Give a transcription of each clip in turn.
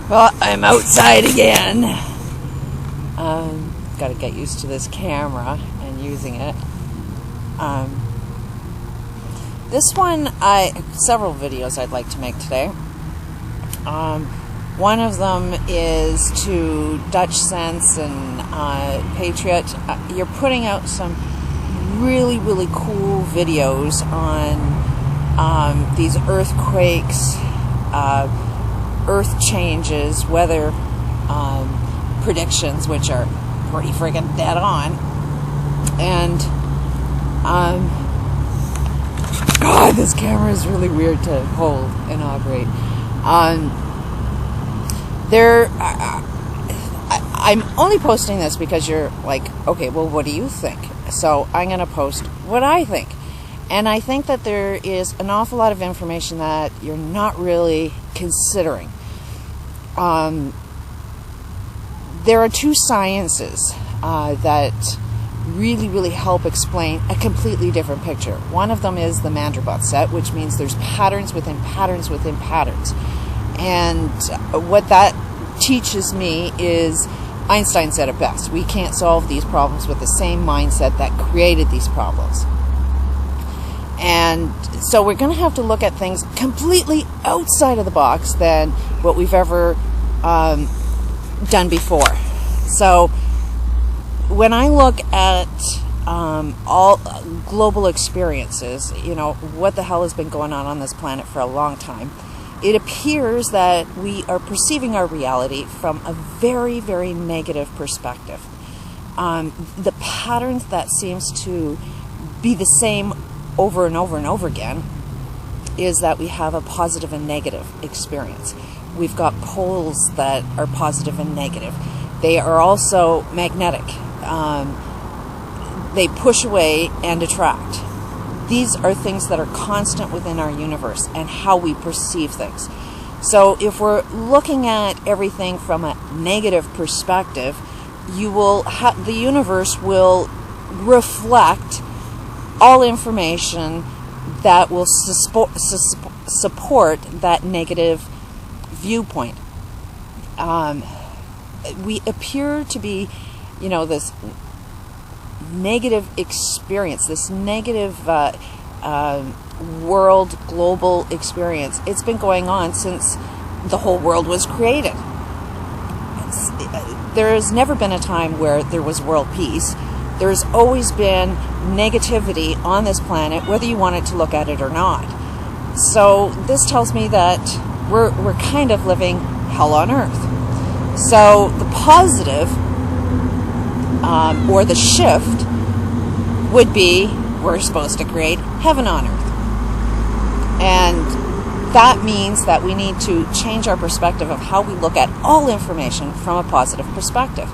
Well, I'm outside again. Got to get used to this camera and using it. This one, several videos I'd like to make today. One of them is to DutchSinse and Patriot. You're putting out some really, really cool videos on these earthquakes, earth changes, weather predictions, which are pretty friggin' dead on. And God, this camera is really weird to hold and operate. I'm only posting this because you're like, okay, well, what do you think? So I'm going to post what I think. And I think that there is an awful lot of information that you're not really considering. There are two sciences that really, really help explain a completely different picture. One of them is the Mandelbrot set, which means there's patterns within patterns within patterns. And what that teaches me is, Einstein said it best, we can't solve these problems with the same mindset that created these problems. And so we're going to have to look at things completely outside of the box than what we've ever done before. So when I look at all global experiences, you know, what the hell has been going on this planet for a long time, it appears that we are perceiving our reality from a very, very negative perspective. The patterns that seems to be the same over and over and over again is that we have a positive and negative experience. We've got poles that are positive and negative. They are also magnetic. They push away and attract. These are things that are constant within our universe and how we perceive things. So if we're looking at everything from a negative perspective, the universe will reflect all information that will support that negative viewpoint. We appear to be, you know, this negative experience, this negative world, global experience. It's been going on since the whole world was created. There has never been a time where there was world peace. There's always been negativity on this planet, whether you wanted to look at it or not. So this tells me that we're kind of living hell on earth. So the positive, or the shift, would be we're supposed to create heaven on earth. And that means that we need to change our perspective of how we look at all information from a positive perspective,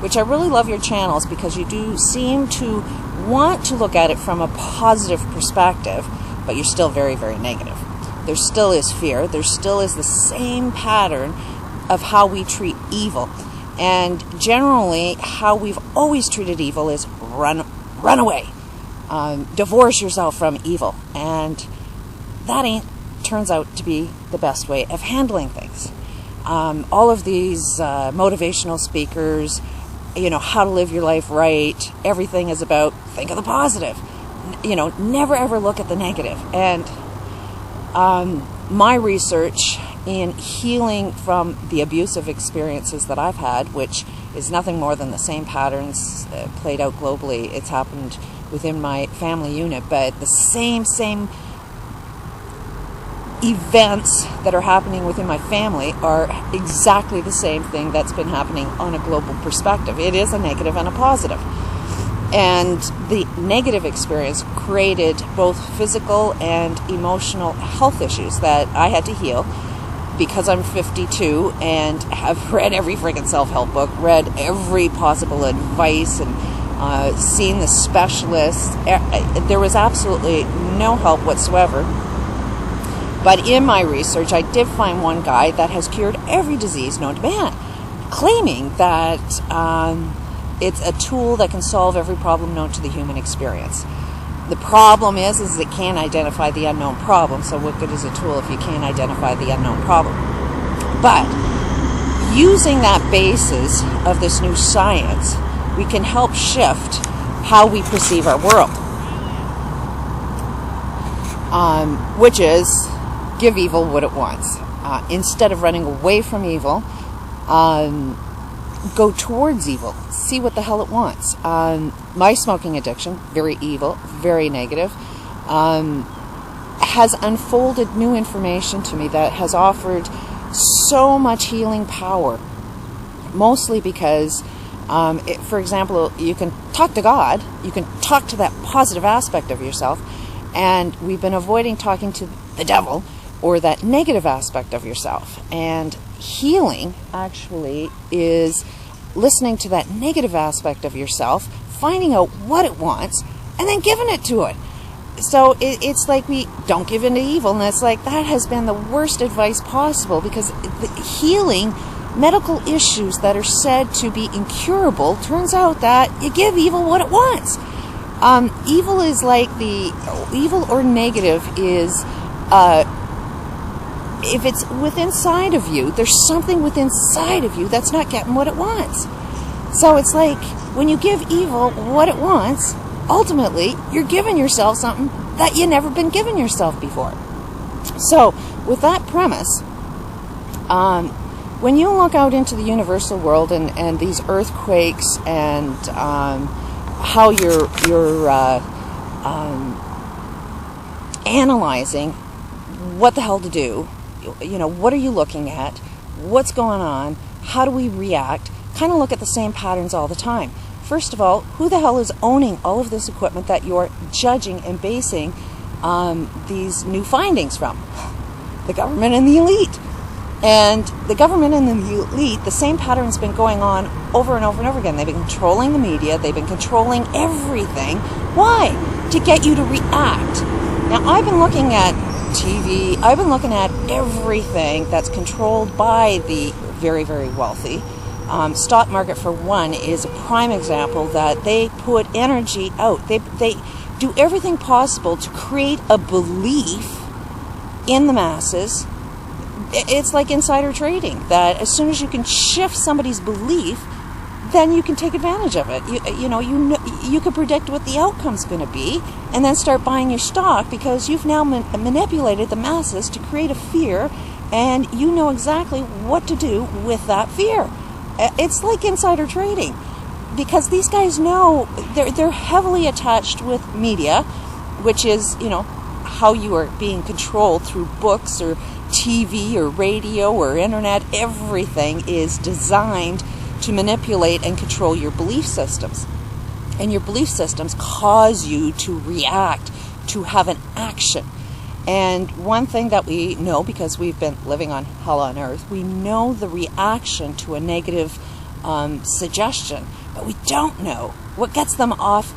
which I really love your channels because you do seem to want to look at it from a positive perspective, but you're still very, very negative. There still is fear. There still is the same pattern of how we treat evil. And generally, how we've always treated evil is run away. Divorce yourself from evil. And that turns out to be the best way of handling things. All of these motivational speakers, you know, how to live your life right, everything is about think of the positive. You know, never ever look at the negative. And my research in healing from the abusive experiences that I've had, which is nothing more than the same patterns played out globally. It's happened within my family unit, but the same events that are happening within my family are exactly the same thing that's been happening on a global perspective. It is a negative and a positive. And the negative experience created both physical and emotional health issues that I had to heal because I'm 52 and have read every friggin' self-help book, read every possible advice, and seen the specialists. There was absolutely no help whatsoever. But in my research, I did find one guy that has cured every disease known to man, claiming that it's a tool that can solve every problem known to the human experience. The problem is it can't identify the unknown problem. So what good is a tool if you can't identify the unknown problem? But using that basis of this new science, we can help shift how we perceive our world. Which is, give evil what it wants. Instead of running away from evil, go towards evil. See what the hell it wants. My smoking addiction, very evil, very negative, has unfolded new information to me that has offered so much healing power. Mostly because, for example, you can talk to God, you can talk to that positive aspect of yourself, and we've been avoiding talking to the devil or that negative aspect of yourself. And healing actually is listening to that negative aspect of yourself, finding out what it wants, and then giving it to it. So it's like we don't give in to evil, and it's like that has been the worst advice possible, because the healing medical issues that are said to be incurable, turns out that you give evil what it wants. Evil is like evil or negative is, if it's within inside of you, there's something within inside of you that's not getting what it wants. So it's like when you give evil what it wants, ultimately you're giving yourself something that you never been giving yourself before. So with that premise, when you look out into the universal world and these earthquakes and how you're analyzing what the hell to do, what are you looking at, what's going on, how do we react, kind of look at the same patterns all the time. First of all, who the hell is owning all of this equipment that you're judging and basing these new findings from? The government and the elite. And the government and the elite, the same pattern's been going on over and over and over again. They've been controlling the media. They've been controlling everything. Why? To get you to react. Now, I've been looking at TV. I've been looking at everything that's controlled by the very, very wealthy. Stock market, for one, is a prime example that they put energy out. They do everything possible to create a belief in the masses. It's like insider trading, that as soon as you can shift somebody's belief, then you can take advantage of it. You can predict what the outcome's going to be, and then start buying your stock, because you've now manipulated the masses to create a fear, and you know exactly what to do with that fear. It's like insider trading, because these guys know they're heavily attached with media, which is how you are being controlled through books or TV or radio or internet. Everything is designed to manipulate and control your belief systems. And your belief systems cause you to react, to have an action. And one thing that we know, because we've been living on hell on earth, we know the reaction to a negative suggestion, but we don't know what gets them off,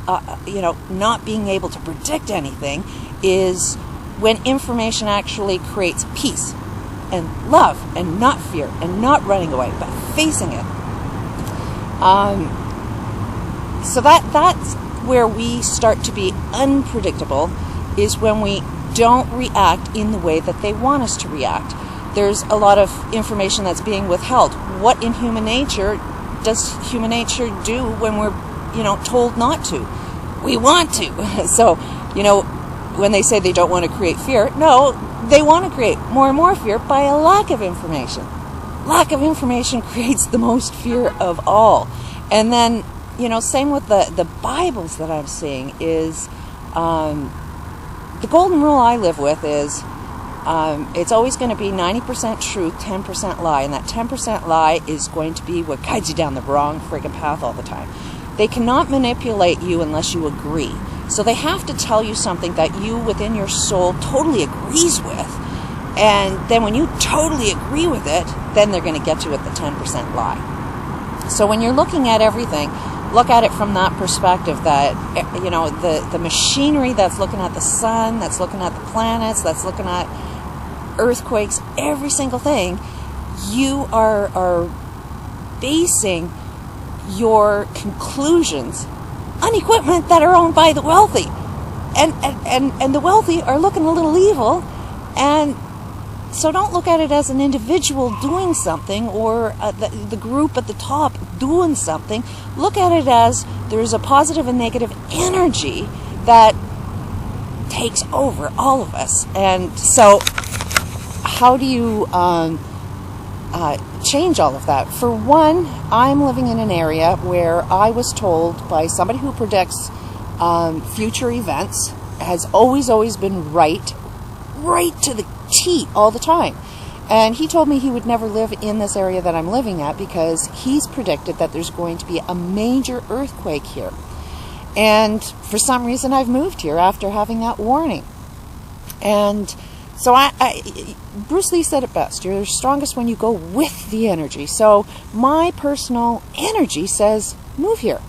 not being able to predict anything, is when information actually creates peace and love and not fear and not running away, but facing it. So that's where we start to be unpredictable, is when we don't react in the way that they want us to react. There's a lot of information that's being withheld. What in human nature does human nature do when we're, told not to? We want to. So, when they say they don't want to create fear, no, they want to create more and more fear by a lack of information. Lack of information creates the most fear of all. And then, same with the Bibles that I'm seeing is, the golden rule I live with is, it's always going to be 90% truth, 10% lie. And that 10% lie is going to be what guides you down the wrong friggin' path all the time. They cannot manipulate you unless you agree. So they have to tell you something that you within your soul totally agrees with. And then when you totally agree with it, then they're going to get you at the 10% lie. So when you're looking at everything, look at it from that perspective, that, the machinery that's looking at the sun, that's looking at the planets, that's looking at earthquakes, every single thing, you are basing your conclusions on equipment that are owned by the wealthy. And the wealthy are looking a little evil, and So don't look at it as an individual doing something, or the group at the top doing something. Look at it as there's a positive and negative energy that takes over all of us. And so how do you change all of that? For one, I'm living in an area where I was told by somebody who predicts future events, has always been right to the T all the time. And he told me he would never live in this area that I'm living at because he's predicted that there's going to be a major earthquake here. And for some reason I've moved here after having that warning. And so Bruce Lee said it best, you're strongest when you go with the energy. So my personal energy says, move here.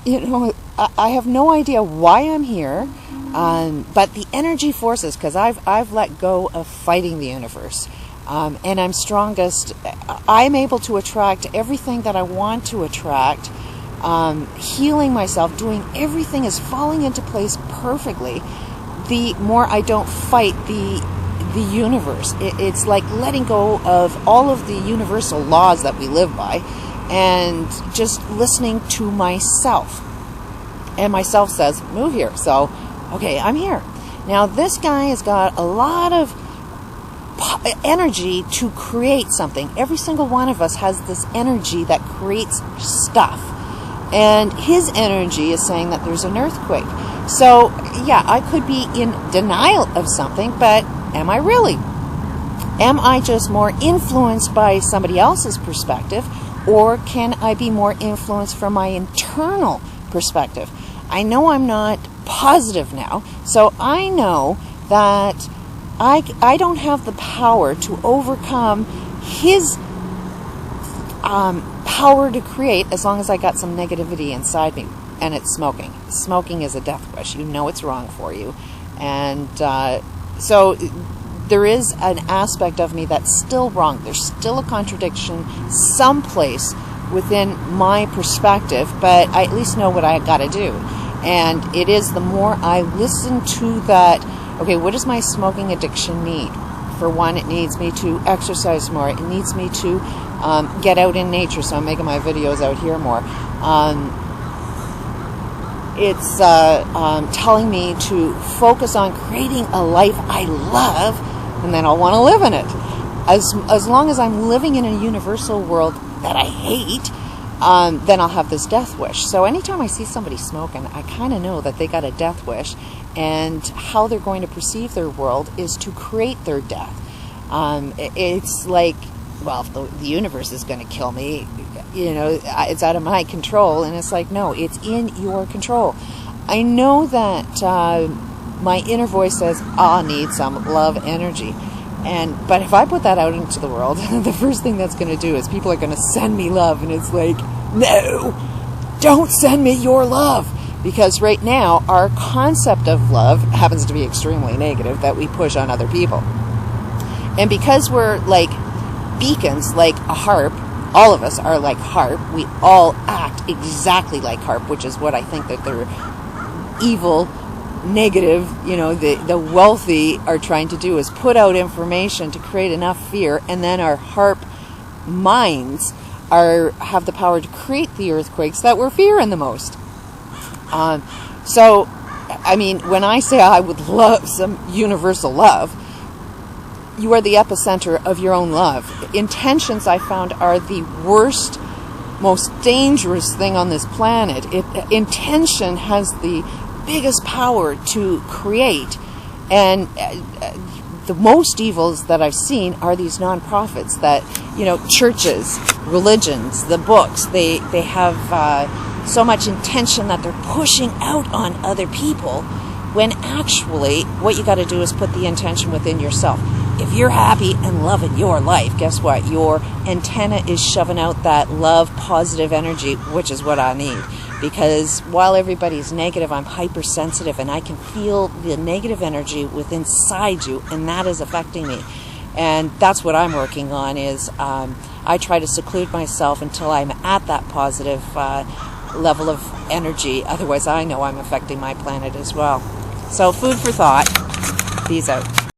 You know, I have no idea why I'm here, but the energy forces, because I've let go of fighting the universe, and I'm strongest. I'm able to attract everything that I want to attract, healing myself, doing everything is falling into place perfectly. The more I don't fight the universe, it's like letting go of all of the universal laws that we live by, and just listening to myself. And myself says, move here. So, okay, I'm here. Now, this guy has got a lot of energy to create something. Every single one of us has this energy that creates stuff. And his energy is saying that there's an earthquake. So, yeah, I could be in denial of something, but am I really? Am I just more influenced by somebody else's perspective? Or can I be more influenced from my internal perspective? I know I'm not positive now, so I know that I don't have the power to overcome his power to create as long as I got some negativity inside me, and it's smoking. Smoking is a death wish. You know it's wrong for you. And so there is an aspect of me that's still wrong. There's still a contradiction someplace within my perspective, but I at least know what I got to do. And it is the more I listen to that, okay, what does my smoking addiction need? For one, it needs me to exercise more. It needs me to get out in nature, so I'm making my videos out here more. It's telling me to focus on creating a life I love, and then I'll want to live in it. As long as I'm living in a universal world that I hate, then I'll have this death wish. So anytime I see somebody smoking, I kind of know that they got a death wish, and how they're going to perceive their world is to create their death. It's like, well, if the universe is going to kill me, you know, it's out of my control. And it's like, no, it's in your control. I know that my inner voice says, I need some love energy. But if I put that out into the world, the first thing that's going to do is people are going to send me love. And it's like, no, don't send me your love. Because right now, our concept of love happens to be extremely negative that we push on other people. And because we're like beacons, like a harp, all of us are like harp. We all act exactly like harp, which is what I think that they're evil, negative, you know, the wealthy are trying to do, is put out information to create enough fear, and then our harp minds have the power to create the earthquakes that we're fearing the most. So, I mean, when I say I would love some universal love, you are the epicenter of your own love. Intentions, I found, are the worst, most dangerous thing on this planet. Intention has the biggest power to create, and the most evils that I've seen are these nonprofits that, you know, churches, religions, the books, they have so much intention that they're pushing out on other people, when actually what you got to do is put the intention within yourself. If you're happy and loving your life, guess what? Your antenna is shoving out that love, positive energy, which is what I need. Because while everybody's negative, I'm hypersensitive, and I can feel the negative energy within inside you, and that is affecting me. And that's what I'm working on, is I try to seclude myself until I'm at that positive level of energy. Otherwise, I know I'm affecting my planet as well. So, food for thought. Peace out.